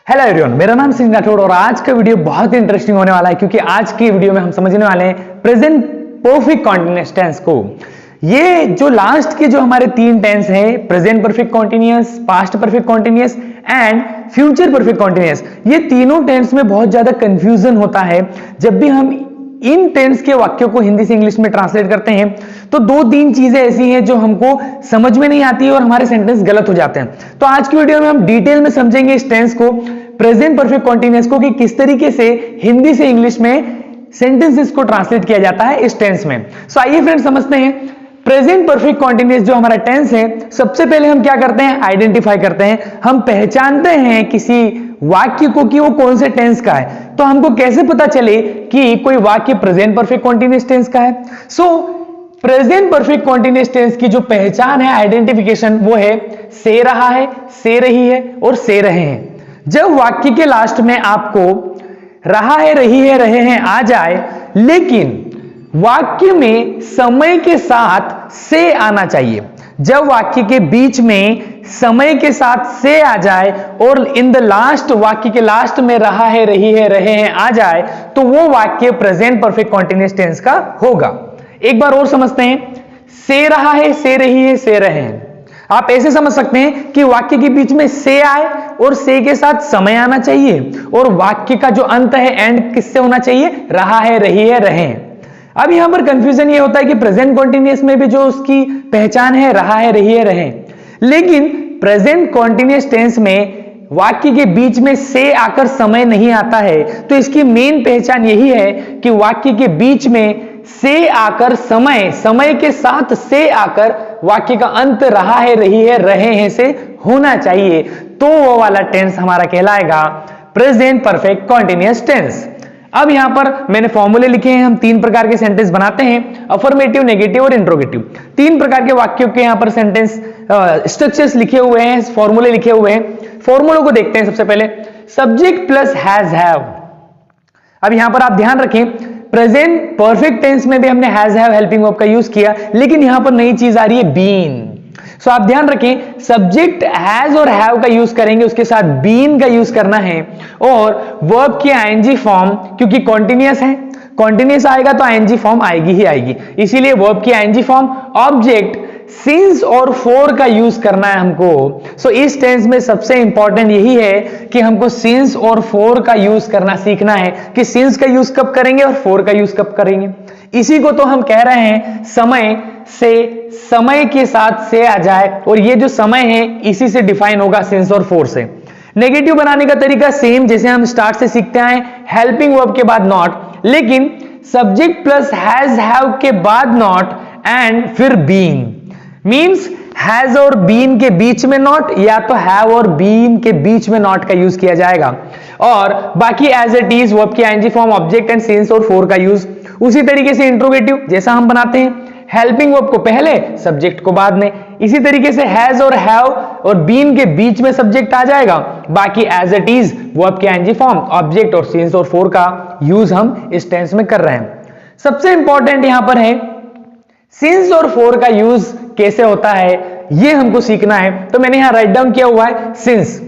Hello everyone, मेरा नाम सिंह राठौड़ और आज का वीडियो बहुत ही इंटरेस्टिंग होने वाला है क्योंकि आज की वीडियो में हम समझने वाले हैं प्रेजेंट परफेक्ट कॉन्टिन्यूअस टेंस को। ये जो लास्ट के जो हमारे तीन टेंस हैं, present perfect continuous, past perfect continuous and future perfect continuous, ये तीनों टेंस में बहुत ज्यादा कंफ्यूजन होता है। जब भी हम इन टेंस के वाक्यों को हिंदी से इंग्लिश में ट्रांसलेट करते हैं तो दो तीन चीजें ऐसी हैं जो हमको समझ में नहीं आती है और हमारे सेंटेंस गलत हो जाते हैं। तो आज की वीडियो में हम डिटेल में समझेंगे इस टेंस को, प्रेजेंट परफेक्ट कॉन्टिन्यूअस को, कि किस तरीके से हिंदी से इंग्लिश में सेंटेंसेस को ट्रांसलेट किया जाता है इस टेंस में। सो आइए फ्रेंड्स समझते हैं प्रेजेंट परफेक्ट कॉन्टिन्यूअस जो हमारा टेंस है। सबसे पहले हम क्या करते हैं, आइडेंटिफाई करते हैं। हम पहचानते हैं किसी वाक्य को कि वो कौन से टेंस का है। तो हमको कैसे पता चले कि कोई वाक्य प्रेजेंट परफेक्ट कॉन्टिन्यूअस टेंस का है? प्रेजेंट परफेक्ट कॉन्टिन्यूअस टेंस की जो पहचान है, आइडेंटिफिकेशन, वो है से रहा है, से रही है और से रहे हैं। जब वाक्य के लास्ट में आपको रहा है, रही है, रहे हैं आ जाए, लेकिन वाक्य में समय के साथ से आना चाहिए। जब वाक्य के बीच में समय के साथ से आ जाए और इन द लास्ट, वाक्य के लास्ट में रहा है, रही है, रहे हैं आ जाए, तो वो वाक्य प्रेजेंट परफेक्ट कॉन्टिन्यूअस टेंस का होगा। एक बार और समझते हैं, से रहा है, से रही है, से रहे हैं। आप ऐसे समझ सकते हैं कि वाक्य के बीच में से आए और से के साथ समय आना चाहिए और वाक्य का जो अंत है, एंड, किससे होना चाहिए? रहा है, रही है, रहे हैं। अब यहां पर कंफ्यूजन ये होता है कि प्रेजेंट कॉन्टिन्यूअस में भी जो उसकी पहचान है, रहा है, रही है, रहे हैं, लेकिन प्रेजेंट कॉन्टिन्यूअस टेंस में वाक्य के बीच में से आकर समय नहीं आता है। तो इसकी मेन पहचान यही है कि वाक्य के बीच में से आकर समय, समय के साथ से आकर वाक्य का अंत रहा है, रही है, रहे हैं से होना चाहिए। तो वो वाला टेंस हमारा कहलाएगा प्रेजेंट परफेक्ट कॉन्टिन्यूअस टेंस। अब यहां पर मैंने फॉर्मूले लिखे हैं। हम तीन प्रकार के सेंटेंस बनाते हैं, अफर्मेटिव, नेगेटिव और इंट्रोगेटिव। तीन प्रकार के वाक्यों के यहां पर सेंटेंस स्ट्रक्चर्स लिखे हुए हैं, फॉर्मूले लिखे हुए हैं। फॉर्मूलों को देखते हैं। सबसे पहले सब्जेक्ट प्लस हैज हैव। अब यहां पर आप ध्यान रखें, प्रेजेंट परफेक्ट टेंस में भी हमने हैज हैव हेल्पिंग वर्ब का यूज किया, लेकिन यहां पर नई चीज आ रही है, बीन। सो आप ध्यान रखें, सब्जेक्ट हैज और हैव का यूज करेंगे, उसके साथ बीन का यूज करना है, और वर्ब की आईएनजी फॉर्म, क्योंकि कॉन्टिन्यूअस है, कॉन्टिन्यूअस आएगा तो आईएनजी फॉर्म आएगी ही आएगी, इसीलिए वर्ब की आईएनजी फॉर्म, ऑब्जेक्ट, सिंस और फॉर का यूज करना है हमको। सो इस टेंस में सबसे इंपॉर्टेंट यही है कि हमको सिंस और फॉर का यूज करना सीखना है कि सिंस का यूज कब करेंगे और फॉर का यूज कब करेंगे। इसी को तो हम कह रहे हैं समय से, समय के साथ से आ जाए, और ये जो समय है इसी से डिफाइन होगा, सिंस और फॉर से। नेगेटिव बनाने का तरीका सेम, जैसे हम स्टार्ट से सीखते आए, हेल्पिंग वर्ब के बाद नॉट, लेकिन सब्जेक्ट प्लस हैज हैव के बाद नॉट एंड फिर बीन। मींस हैज और बीन के बीच में नॉट, या तो हैव और बीन के बीच में नॉट का यूज किया जाएगा, और बाकी एज इट इज वर्ब की ING form, object and since और फॉर का यूज। उसी तरीके से इंट्रोगेटिव जैसा हम बनाते हैं, हेल्पिंग वर्ब को पहले, सब्जेक्ट को बाद में। इसी तरीके से हैज और हैव और बीन के बीच में सब्जेक्ट आ जाएगा, बाकी एज इट इज वर्ब की आईएनजी फॉर्म, ऑब्जेक्ट और सिंस और फॉर का यूज हम इस टेंस में कर रहे हैं। सबसे इंपॉर्टेंट यहां पर है सिंस और फॉर का यूज कैसे होता है, ये हमको सीखना है। तो मैंने यहां राइट डाउन किया हुआ है सिंस।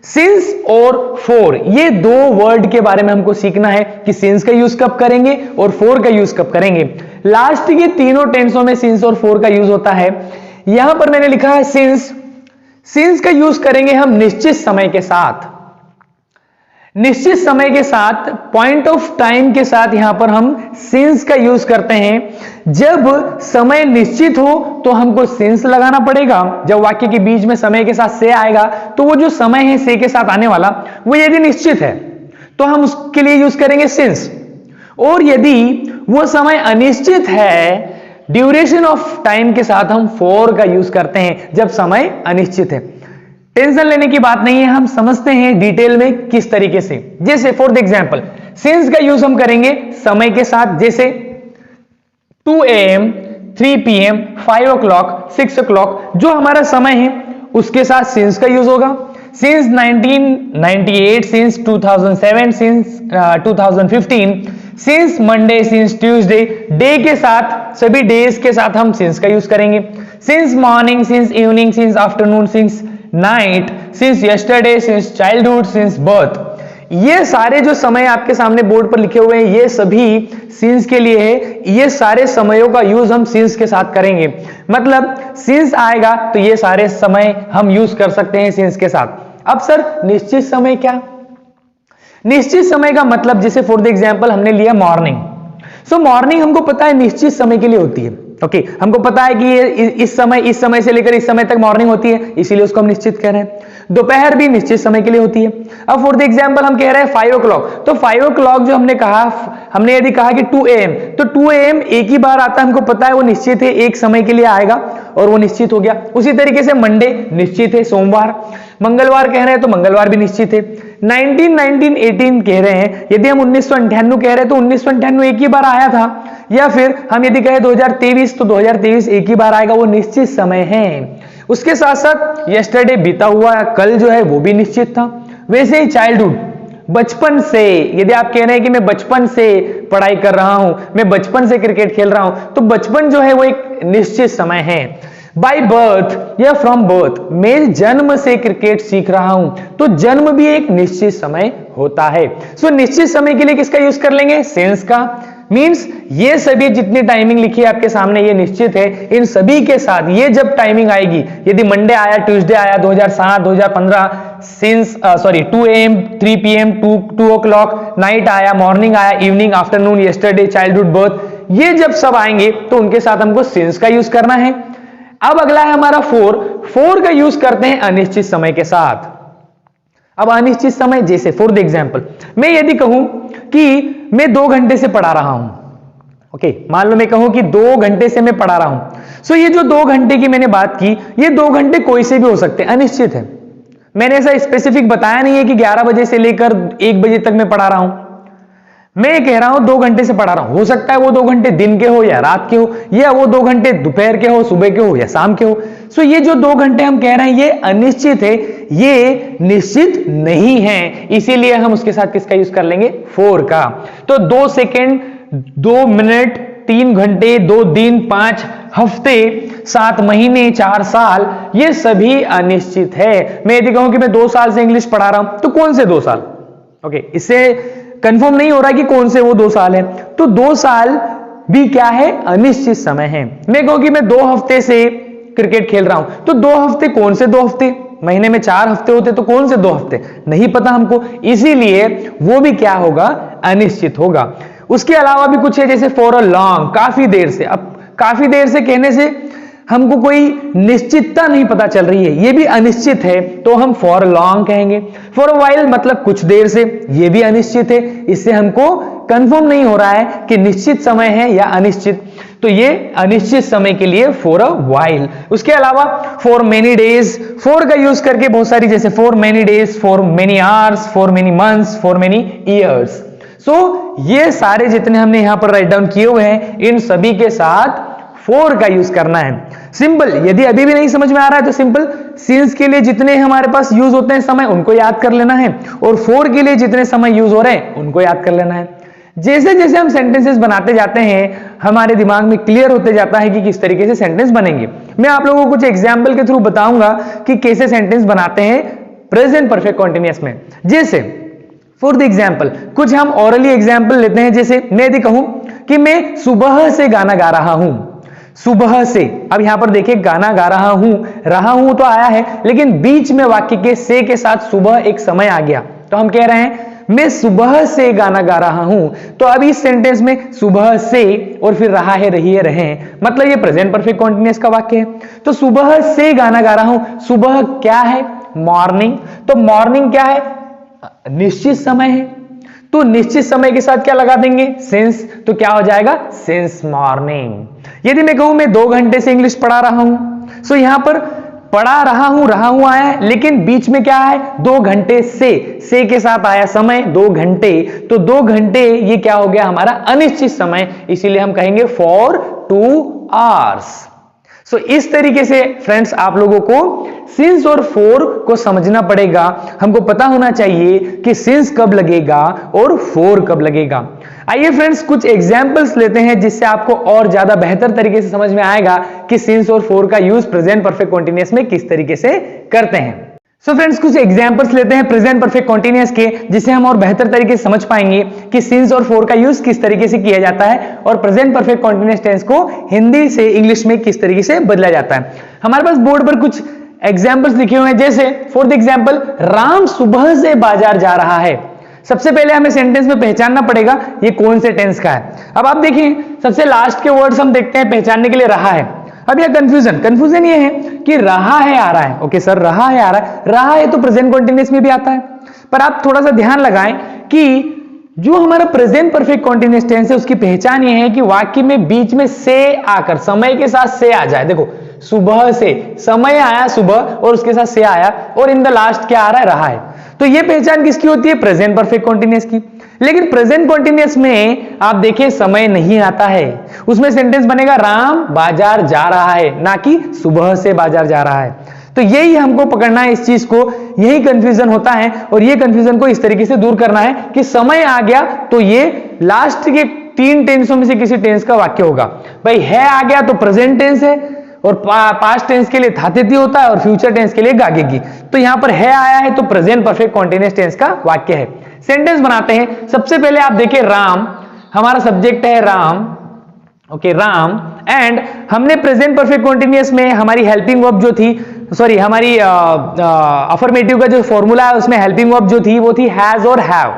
सिंस और फॉर, ये दो वर्ड के बारे में हमको सीखना है कि सिंस का यूज कब करेंगे और फॉर का यूज कब करेंगे। लास्ट के तीनों टेंसों में सिंस और फॉर का यूज होता है। यहां पर मैंने लिखा है सिंस। सिंस का यूज करेंगे हम निश्चित समय के साथ, निश्चित समय के साथ, पॉइंट ऑफ टाइम के साथ यहां पर हम सिंस का यूज करते हैं। जब समय निश्चित हो तो हमको सिंस लगाना पड़ेगा। जब वाक्य के बीच में समय के साथ से आएगा तो वो जो समय है से के साथ आने वाला, वो यदि निश्चित है तो हम उसके लिए यूज करेंगे सिंस, और यदि वो समय अनिश्चित है, ड्यूरेशन ऑफ टाइम के साथ हम फॉर का यूज करते हैं जब समय अनिश्चित है। टेंशन लेने की बात नहीं है, हम समझते हैं डिटेल में किस तरीके से। जैसे फॉर द एग्जांपल, सिंस का यूज हम करेंगे समय के साथ, जैसे 2 AM, 3 PM, 5 o'clock, 6 o'clock, जो हमारा समय है उसके साथ सिंस का यूज होगा। Since 1998, since 2007, since 2015, since Monday, since Tuesday, day के साथ, सभी डेज के साथ हम सिंस का यूज करेंगे। Since morning, since evening, since afternoon, since night, since yesterday, since childhood, since birth. ये सारे जो समय आपके सामने बोर्ड पर लिखे हुए हैं ये सभी सिंस के लिए है। ये सारे समयों का यूज हम सिंस के साथ करेंगे, मतलब सिंस आएगा तो ये सारे समय हम यूज कर सकते हैं सिंस के साथ। अब सर निश्चित समय क्या? निश्चित समय का मतलब जैसे फॉर द एग्जांपल हमने लिया मॉर्निंग। सो मॉर्निंग हमको पता है निश्चित समय के लिए होती है। ओके, हमको पता है कि ये इस समय से लेकर इस समय तक मॉर्निंग होती है, इसीलिए उसको हम निश्चित कह रहे हैं। दोपहर भी निश्चित समय के लिए होती है। अब फॉर द एग्जांपल हम कह रहे हैं 5 o'clock, तो 5 o'clock जो हमने कहा, हमने यदि कहा कि 2 AM, तो 2 AM एक ही बार आता है, हमको पता है वो निश्चित है, एक समय के लिए आएगा और वो निश्चित हो गया। उसी तरीके से मंडे निश्चित है, सोमवार, मंगलवार कह रहे हैं तो मंगलवार भी निश्चित है। 1918 कह रहे हैं, यदि हम 1998 कह रहे हैं तो 1998 एक ही बार आया था, या फिर हम यदि कहें 2023 तो 2023 एक ही बार आएगा, वो निश्चित समय है। उसके साथ साथ यस्टरडे बीता हुआ कल जो है वो भी निश्चित था। वैसे ही चाइल्डहुड, बचपन से, यदि आप कह रहे हैं कि मैं बचपन से पढ़ाई कर रहा हूं, मैं बचपन से क्रिकेट खेल रहा हूं, तो बचपन जो है वो एक निश्चित समय है। बाय बर्थ या फ्रॉम बर्थ, मैं जन्म से क्रिकेट सीख रहा हूं, तो जन्म भी एक निश्चित समय होता है। सो निश्चित समय के लिए किसका यूज कर लेंगे? सिंस का। मींस ये सभी जितनी टाइमिंग लिखी है आपके सामने ये निश्चित है, इन सभी के साथ ये जब टाइमिंग आएगी, यदि मंडे आया, ट्यूसडे आया, 2007, 2015, since 2 AM, 3 PM, 2 o'clock, night आया, मॉर्निंग आया, evening, afternoon, yesterday, childhood, birth, ये जब सब आएंगे तो उनके साथ हमको सिंस का यूज करना है। अब अगला है हमारा 4 का यूज करते हैं अनिश्चित समय के साथ। अब अनिश्चित समय जैसे फॉर द एग्जांपल मैं यदि कहूं कि मैं 2 घंटे से पढ़ा रहा हूं, ओके, मान लो मैं कहूं कि 2 घंटे से मैं पढ़ा रहा हूं। सो ये जो 2 घंटे की मैंने बात की, ये 2 घंटे कोई से भी हो सकते हैं, अनिश्चित है। मैंने ऐसा स्पेसिफिक बताया नहीं है कि 11 बजे से लेकर 1 बजे तक मैं पढ़ा रहा हूं। मैं कह रहा हूं 2 घंटे से पढ़ा रहा हूं, हो सकता है वो 2 घंटे दिन के हो या रात के हो, या वो 2 घंटे दोपहर के हो, सुबह के हो या शाम के हो। सो ये जो 2 घंटे हम कह रहे हैं ये अनिश्चित है, ये निश्चित नहीं है, इसीलिए हम उसके साथ किसका यूज कर लेंगे? 4 का। तो 2 सेकेंड, 2 मिनट, 3 घंटे, 2 दिन, 5 हफ्ते, 7 महीने, 4 साल, ये सभी अनिश्चित है। मैं यदि कहूं कि मैं 2 साल से इंग्लिश पढ़ा रहा हूं, तो कौन से 2 साल? ओके, इससे कंफर्म नहीं हो रहा कि कौन से वो 2 साल है, तो 2 साल भी क्या है? अनिश्चित समय है। मैं कहूं कि मैं 2 हफ्ते से क्रिकेट खेल रहा हूं, तो 2 हफ्ते कौन से 2 हफ्ते? महीने में 4 हफ्ते होते, तो कौन से 2 हफ्ते? नहीं पता हमको, इसीलिए वो भी क्या होगा? अनिश्चित होगा। उसके अलावा भी कुछ है, जैसे फॉर अ लॉन्ग, काफी देर से। अब काफी देर से कहने से हमको कोई निश्चितता नहीं पता चल रही है, ये भी अनिश्चित है, तो हम फॉर लॉन्ग कहेंगे। फॉर अ वाइल मतलब कुछ देर से, ये भी अनिश्चित है, इससे हमको कंफर्म नहीं हो रहा है कि निश्चित समय है या अनिश्चित, तो ये अनिश्चित समय के लिए फॉर अ वाइल। उसके अलावा फॉर मेनी डेज, फॉर का यूज करके बहुत सारी, जैसे for many days, for many hours, for many months, for many years. So ये सारे जितने हमने यहां पर राइट डाउन किए हुए हैं, इन सभी के साथ 4 का यूज करना है। सिंपल, यदि अभी भी नहीं समझ में आ रहा है तो सिंपल सिंस के लिए जितने हमारे पास यूज होते हैं समय, उनको याद कर लेना है, और 4 के लिए जितने समय यूज हो रहे हैं उनको याद कर लेना है। जैसे जैसे हम सेंटेंसेस बनाते जाते हैं, हमारे दिमाग में क्लियर होते जाता है कि किस तरीके से सेंटेंस बनेंगे। मैं आप लोगों को कुछ एग्जाम्पल के थ्रू बताऊंगा कि कैसे सेंटेंस बनाते हैं प्रेजेंट परफेक्ट कॉन्टिन्यूअस में। जैसे फॉर द एग्जाम्पल कुछ हम ओरली एग्जाम्पल लेते हैं। जैसे मैं यदि कहूं कि मैं सुबह से गाना गा रहा हूं, सुबह से, अब यहां पर देखिए गाना गा रहा हूं तो आया है, लेकिन बीच में वाक्य के से के साथ सुबह एक समय आ गया, तो हम कह रहे हैं मैं सुबह से गाना गा रहा हूं। तो अब इस सेंटेंस में सुबह से और फिर रहा है, रही है, रहे, मतलब ये प्रेजेंट परफेक्ट कॉन्टिन्यूअस का वाक्य है। तो सुबह से गाना गा रहा हूं, सुबह क्या है? मॉर्निंग। तो मॉर्निंग क्या है? निश्चित समय है, तो निश्चित समय के साथ क्या लगा देंगे? सिंस। तो क्या हो जाएगा? Since morning. यदि मैं कहूं मैं 2 घंटे से इंग्लिश पढ़ा रहा हूं, सो यहां पर पढ़ा रहा हूं आया है, लेकिन बीच में क्या है? 2 घंटे से के साथ आया समय 2 घंटे, तो 2 घंटे ये क्या हो गया? हमारा अनिश्चित समय, इसीलिए हम कहेंगे फॉर 2 आवर्स। सो इस तरीके से फ्रेंड्स आप लोगों को सिंस और फॉर को समझना पड़ेगा। हमको पता होना चाहिए कि सिंस कब लगेगा और फॉर कब लगेगा। आइए फ्रेंड्स कुछ एग्जांपल्स लेते हैं जिससे आपको और ज्यादा बेहतर तरीके से समझ में आएगा कि सिंस और फॉर का यूज प्रेजेंट परफेक्ट कॉन्टिन्यूअस में किस तरीके से करते हैं। सो फ्रेंड्स, कुछ एग्जांपल्स लेते हैं प्रेजेंट परफेक्ट कॉन्टिन्यूअस के, जिससे हम और बेहतर तरीके से समझ पाएंगे कि सिंस और फॉर का यूज किस तरीके से किया जाता है और प्रेजेंट परफेक्ट कॉन्टिन्यूअस टेंस को हिंदी से इंग्लिश में किस तरीके से बदला जाता है। हमारे पास बोर्ड पर कुछ एग्जाम्पल्स लिखे हुए हैं, जैसे फॉर द एग्जाम्पल, राम सुबह से बाजार जा रहा है। सबसे पहले हमें सेंटेंस में पहचानना पड़ेगा ये कौन से टेंस का है। अब आप देखिए, सबसे लास्ट के वर्ड्स हम देखते हैं पहचानने के लिए, रहा है। अब यह कंफ्यूजन ये है कि रहा है आ रहा है। ओके सर, रहा है आ रहा है, रहा है तो प्रेजेंट कॉन्टिन्यूअस में भी आता है, पर आप थोड़ा सा ध्यान लगाएं कि जो हमारा प्रेजेंट परफेक्ट कॉन्टिन्यूअस टेंस है उसकी पहचान ये है कि वाक्य में बीच में से आकर, समय के साथ से आ जाए। देखो, सुबह से, समय आया सुबह और उसके साथ से आया, और इन द लास्ट क्या आ रहा है, रहा है। तो ये पहचान किसकी होती है, प्रेजेंट परफेक्ट कॉन्टिन्यूअस की। लेकिन प्रेजेंट कॉन्टिन्यूअस में आप देखिए समय नहीं आता है, उसमें सेंटेंस बनेगा राम बाजार जा रहा है, ना कि सुबह से बाजार जा रहा है। तो यही हमको पकड़ना है इस चीज को, यही कंफ्यूजन होता है, और ये कंफ्यूजन को इस तरीके से दूर करना है कि समय आ गया तो ये लास्ट के 3 टेंसों में से किसी टेंस का वाक्य होगा। भाई है आ गया तो प्रेजेंट टेंस है, और पास्ट टेंस के लिए था तिथि होता है, और फ्यूचर टेंस के लिए गागेगी। तो यहां पर है आया है तो प्रेजेंट परफेक्ट कॉन्टिन्यूअस टेंस का वाक्य है। सेंटेंस बनाते हैं। सबसे पहले आप देखिए, राम, हमारा सब्जेक्ट है राम। ओके, राम, एंड हमने प्रेजेंट परफेक्ट कॉन्टिन्यूअस में हमारी हेल्पिंग वर्ब जो थी, सॉरी हमारी अफर्मेटिव का जो फॉर्मूला है उसमें हेल्पिंग वर्ब जो थी वो थी हैज और हैव।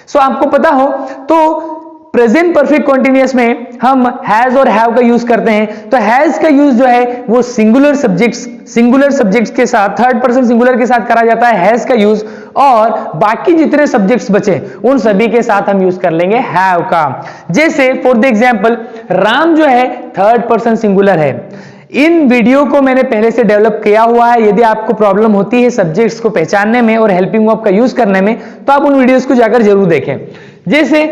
सो आपको पता हो तो प्रेजेंट परफेक्ट कॉन्टिन्यूअस में हम हैज और हैव का यूज करते हैं। तो हैज का यूज जो है वो सिंगुलर सब्जेक्ट्स के साथ, थर्ड पर्सन सिंगुलर के साथ करा जाता है हैज का यूज, और बाकी जितने सब्जेक्ट्स बचे उन सभी के साथ हम यूज कर लेंगे हैव का। जैसे फॉर द एग्जांपल, राम जो है थर्ड पर्सन सिंगुलर है। इन वीडियो को मैंने पहले से डेवलप किया हुआ है, यदि आपको प्रॉब्लम होती है सब्जेक्ट्स को पहचानने में और हेल्पिंग वर्ब का यूज करने में तो आप उन वीडियोस को जाकर जरूर देखें। जैसे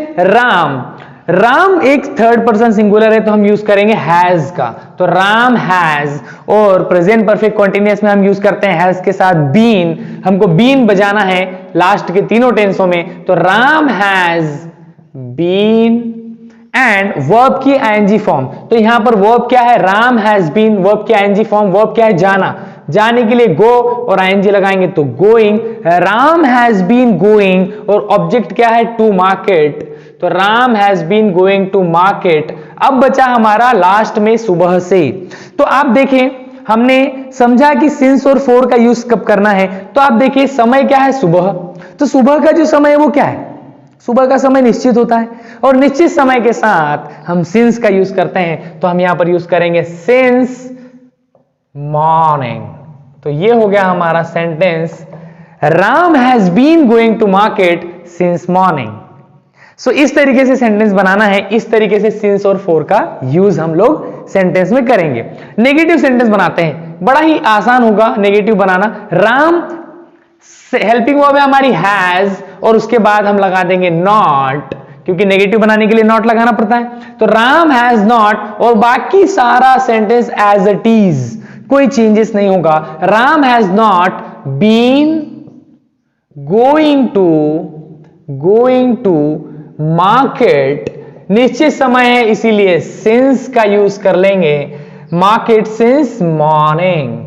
राम एक थर्ड पर्सन सिंगुलर है तो हम यूज करेंगे हैज का, तो राम हैज, और प्रेजेंट परफेक्ट कॉन्टिन्यूअस में हम यूज करते हैं हैज के साथ बीन। हमको बीन बजाना है लास्ट के तीनों टेंसों में, तो Ram has been, and verb की आईएनजी फॉर्म। तो यहां पर वर्ब क्या है, राम हैज बीन, वर्ब की आईएनजी फॉर्म, वर्ब क्या है, जाना, जाने के लिए गो और आईएनजी लगाएंगे तो going. Ram has been going, और ऑब्जेक्ट क्या है, टू मार्केट, तो Ram has been going to market. अब बचा हमारा लास्ट में सुबह से। तो आप देखें, हमने समझा कि सिंस और फॉर का यूज कब करना है। तो आप देखिए, समय क्या है, सुबह, तो सुबह का जो समय है वो क्या है, सुबह का समय निश्चित होता है, और निश्चित समय के साथ हम सिंस का यूज करते हैं। तो हम यहां पर यूज करेंगे सिंस मॉर्निंग। तो ये हो गया हमारा sentence, Ram has been going to market since morning. So इस तरीके से सेंटेंस बनाना है, इस तरीके से सिंस और फॉर का यूज हम लोग सेंटेंस में करेंगे। नेगेटिव सेंटेंस बनाते हैं, बड़ा ही आसान होगा नेगेटिव बनाना। राम, हेल्पिंग वर्ब है हमारी हैज, और उसके बाद हम लगा देंगे नॉट, क्योंकि नेगेटिव बनाने के लिए नॉट लगाना पड़ता है। तो राम हैज नॉट, और बाकी सारा सेंटेंस एज इट इज, कोई चेंजेस नहीं होगा। Ram has not been going to market, निश्चित समय है इसीलिए सिंस का यूज कर लेंगे, मार्केट सिंस मॉर्निंग।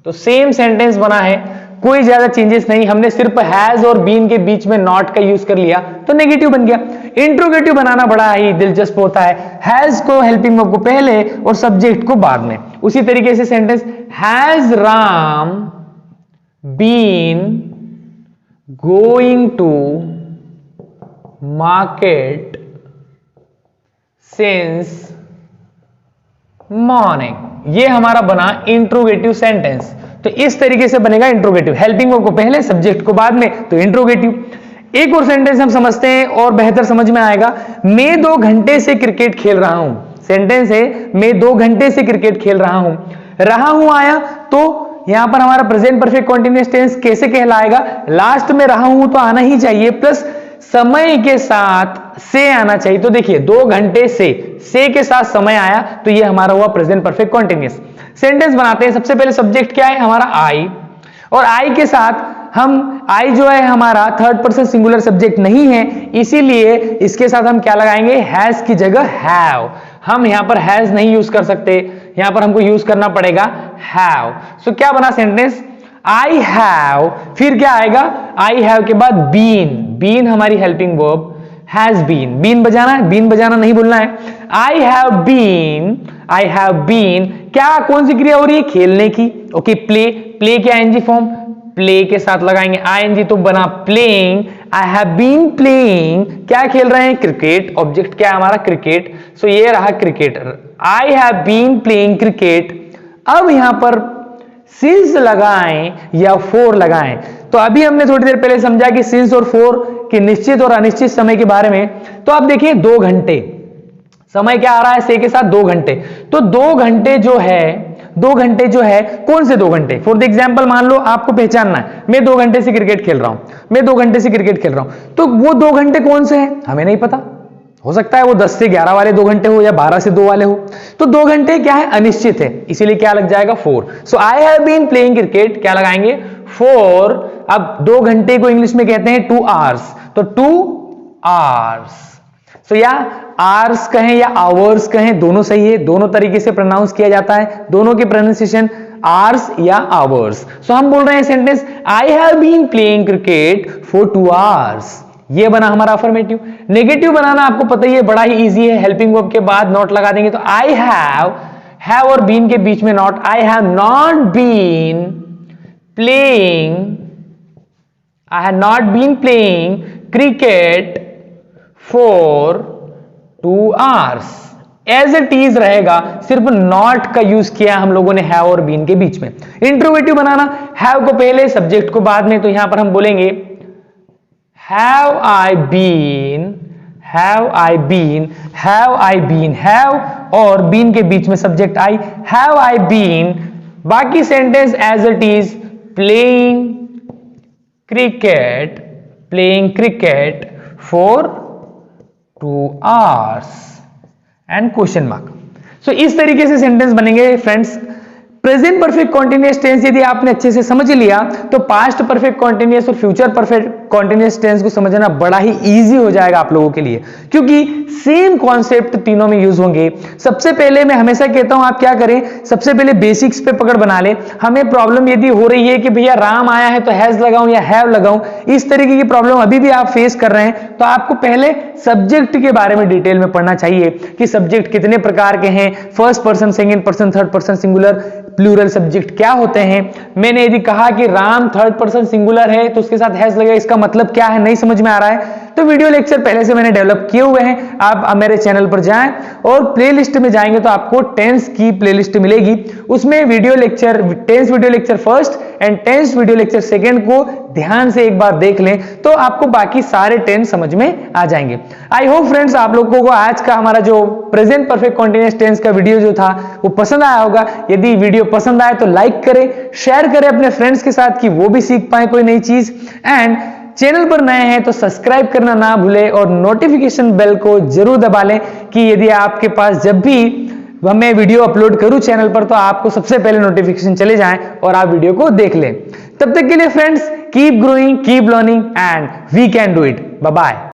तो सेम सेंटेंस बना है, कोई ज्यादा चेंजेस नहीं, हमने सिर्फ हैज और बीन के बीच में नॉट का यूज कर लिया तो नेगेटिव बन गया। इंट्रोगेटिव बनाना बड़ा ही दिलचस्प होता है, हैज को हेल्पिंग वर्ब को पहले और सब्जेक्ट को बाद में। उसी तरीके से sentence, has Ram been going to market since morning. ये हमारा बना इंट्रोगेटिव सेंटेंस। तो इस तरीके से बनेगा इंट्रोगेटिव, हेल्पिंग वर्ब को पहले सब्जेक्ट को बाद में, तो इंट्रोगेटिव। एक और सेंटेंस हम समझते हैं और बेहतर समझ में आएगा, मैं 2 घंटे से क्रिकेट खेल रहा हूं। सेंटेंस है, मैं 2 घंटे से क्रिकेट खेल रहा हूं आया, तो यहां पर हमारा प्रेजेंट परफेक्ट कॉन्टिन्यूअस टेंस कैसे कहलाएगा, लास्ट में रहा हूं तो आना ही चाहिए, प्लस समय के साथ से आना चाहिए। तो देखिए 2 घंटे से के साथ समय आया, तो ये हमारा हुआ प्रेजेंट परफेक्ट कॉन्टिन्यूअस। सेंटेंस बनाते हैं, सबसे पहले सब्जेक्ट क्या है हमारा आई, और आई के साथ हम, आई जो है हमारा थर्ड पर्सन सिंगुलर सब्जेक्ट नहीं है, इसीलिए इसके साथ हम क्या लगाएंगे, हैज की जगह हैव। हम यहां पर हैज नहीं यूज कर सकते, यहां पर हमको यूज करना पड़ेगा हैव। सो क्या बना सेंटेंस, आई हैव, फिर क्या आएगा, आई हैव के बाद बीन, बीन हमारी हेल्पिंग वर्ब, हैज बीन, बीन बजाना है, बीन बजाना नहीं बोलना है। आई हैव बीन, क्या कौन सी क्रिया हो रही है, खेलने की। ओके, प्ले, प्ले के आईएनजी फॉर्म, प्ले के साथ लगाएंगे आईएनजी तो बना playing. I have been playing, क्या खेल रहे हैं, क्रिकेट, ऑब्जेक्ट क्या है हमारा, क्रिकेट। सो ये रहा cricketer, I have been playing cricket. अब यहां पर सिंस लगाएं या फॉर लगाएं, तो अभी हमने थोड़ी देर पहले समझा कि सिंस और फॉर के निश्चित और अनिश्चित समय के बारे में। तो आप देखिए 2 घंटे, समय क्या आ रहा है, से के साथ 2 घंटे, तो 2 घंटे जो है कौन से 2 घंटे, फॉर द एग्जाम्पल मान लो आपको पहचानना है, मैं 2 घंटे से क्रिकेट खेल रहा हूं, तो वो 2 घंटे कौन से हैं हमें नहीं पता, हो सकता है वो 10 से 11 वाले 2 घंटे हो या 12 से 2 वाले हो। तो 2 घंटे क्या है, अनिश्चित है, इसीलिए क्या लग जाएगा, 4। So I have been playing cricket, क्या लगाएंगे, 4। अब 2 घंटे को इंग्लिश में कहते हैं 2 आवर्स, तो 2 आवर्स। सो या आवर्स कहें या आवर्स कहें, दोनों सही है, दोनों तरीके से प्रोनाउंस किया जाता है, दोनों के प्रोनाउंसिएशन आवर्स या आवर्स। सो हम बोल रहे हैं sentence, I have been playing cricket for 2 hours. ये बना हमारा अफर्मेटिव। नेगेटिव बनाना आपको पता ही है, बड़ा ही इजी है, हेल्पिंग वर्ब के बाद नॉट लगा देंगे, तो आई हैव और बीन के बीच में not, I have not been playing cricket for 2 hours. As it is रहेगा, सिर्फ नॉट का यूज किया हम लोगों ने हैव और बीन के बीच में। इंट्रोगेटिव बनाना, हैव को पहले, सब्जेक्ट को बाद में, तो यहां पर हम बोलेंगे have I been, have और बीन के बीच में subject I, have I been, बाकी sentence as it is, playing cricket for 2 hours and question mark. So इस तरीके से सेंटेंस बनेंगे friends. Present perfect continuous tense यदि आपने अच्छे से समझ लिया तो पास्ट परफेक्ट कॉन्टिन्यूअस और फ्यूचर परफेक्ट कॉन्टिन्यूअस टेंस को समझना बड़ा ही इजी हो जाएगा आप लोगों के लिए, क्योंकि सेम कॉन्सेप्ट तीनों में यूज होंगे। सबसे पहले मैं हमेशा कहता हूं आप क्या करें, सबसे पहले बेसिक्स पे पकड़ बना ले। हमें प्रॉब्लम यदि हो रही है कि भैया राम आया है तो हैज लगाऊं या हैव लगाऊं, इस तरीके की प्रॉब्लम अभी भी आप फेस कर रहे हैं, तो आपको पहले सब्जेक्ट के बारे में डिटेल में पढ़ना चाहिए कि सब्जेक्ट कितने प्रकार के हैं, first person, second person, third person singular, plural subject क्या होते हैं। मैंने यदि कहा कि राम थर्ड पर्सन सिंगुलर है तो उसके साथ हैज लगेगा, इसका मतलब क्या है, नहीं समझ में आ रहा है तो वीडियो लेक्चर पहले से मैंने डेवलप किए हुए हैं, आप मेरे चैनल पर जाएं और प्लेलिस्ट में जाएंगे तो आपको टेंस की प्लेलिस्ट मिलेगी, उसमें video lecture, tense video lecture first and tense video lecture second को ध्यान से एक बार देख लें तो आपको बाकी सारे टेंस समझ में आ जाएंगे। आई होप फ्रेंड्स आप लोगों को आज का हमारा जो प्रेजेंट परफेक्ट कॉन्टिन्यूअस टेंस का वीडियो जो था वो पसंद आया होगा। यदि वीडियो पसंद आए तो लाइक करें, शेयर करें अपने फ्रेंड्स के साथ कि वो भी सीख पाए कोई नई चीज, एंड चैनल पर नए हैं तो सब्सक्राइब करना ना भूलें और नोटिफिकेशन बेल को जरूर दबा लें कि यदि आपके पास जब भी मैं वीडियो अपलोड करूं चैनल पर तो आपको सबसे पहले नोटिफिकेशन चले जाएं और आप वीडियो को देख लें। तब तक के लिए friends keep growing, keep learning and we can do it. Bye bye.